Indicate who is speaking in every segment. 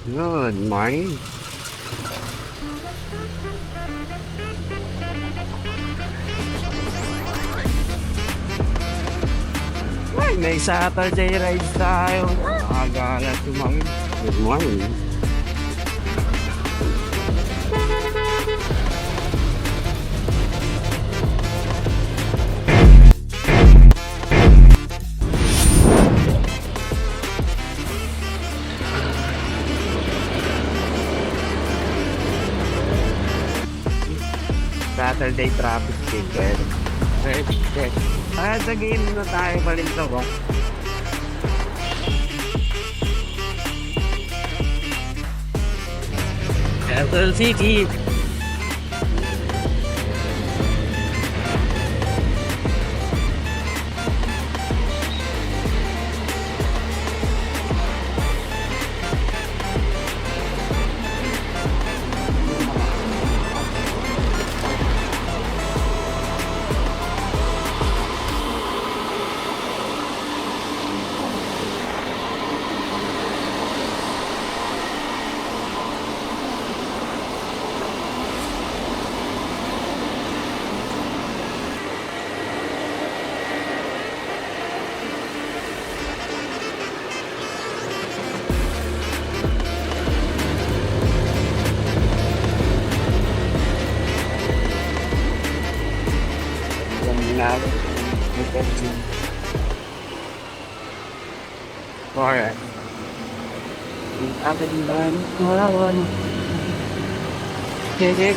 Speaker 1: Good morning. Ay, may Saturday ride tayo. Nakagala tumawin. Good morning. Saturday traffic ticket. Ticket. Sa game na tayo palinto ko. Quezon City. Alright. Akin ba? Wala. Kaya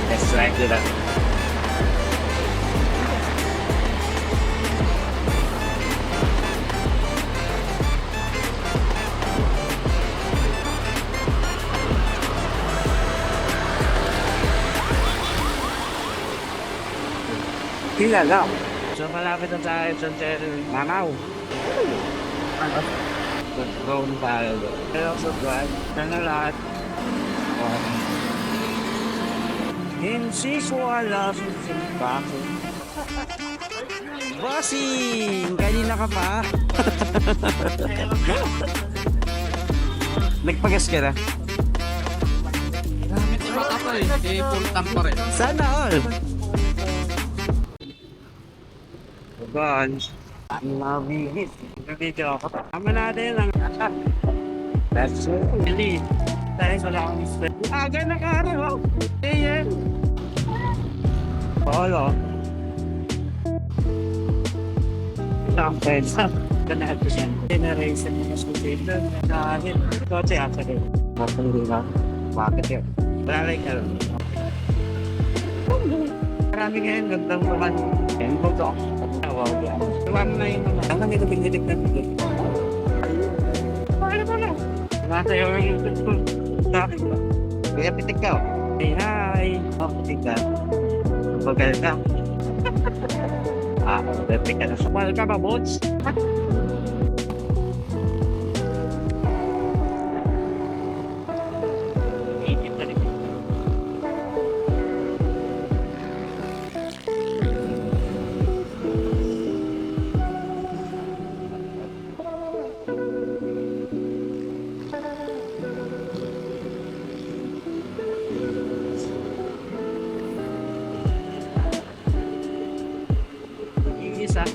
Speaker 1: that's right to that. Pila lang. So malapit na tayo sa Manaw. Go na tayo. Pero sa drive, na lahat. Hindi ko alam bakit. Bossing! Kanina ka pa? Nagpagas ka na?
Speaker 2: Gamit yung mata pa eh, full tank pa rin.
Speaker 1: Sana all! Bunch. Mabigit. Nandito ako. Tama natin lang. That's it. Really. Dahil wala akong mister. Aga na karaw. Ayan. Polo. Sometimes. Ganahal ko siya. Generation mo mas kutito. Dahil. Kotse at sa rin. Bakit hindi ba? Bakit yun? Malalay ka rin. Marami ngayon. Gandang bukan. Yan po to. Wow, yan. Tuwa mo na yun naman. Ang kami kapindilig na pilit. Paano mo lang? Nasa yung bakit ba? Kaya pitik ka. Say hi. Pitik ka. Bagal ka. Pitik ka na. Mahal ka ba, bots? Isa.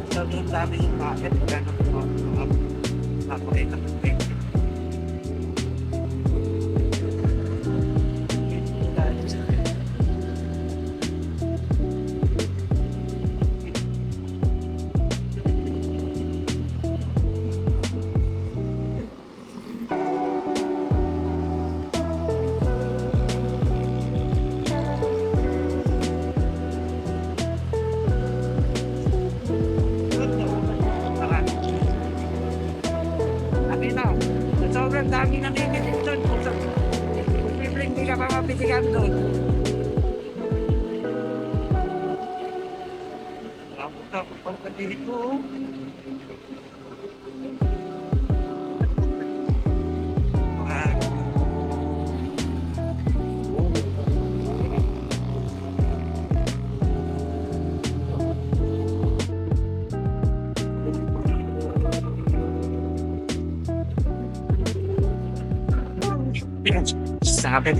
Speaker 1: Sobrang dami yung market. Ganun po mga napakita ng pwede. busy kami doon. Tapos pagkatilit ko. Sabi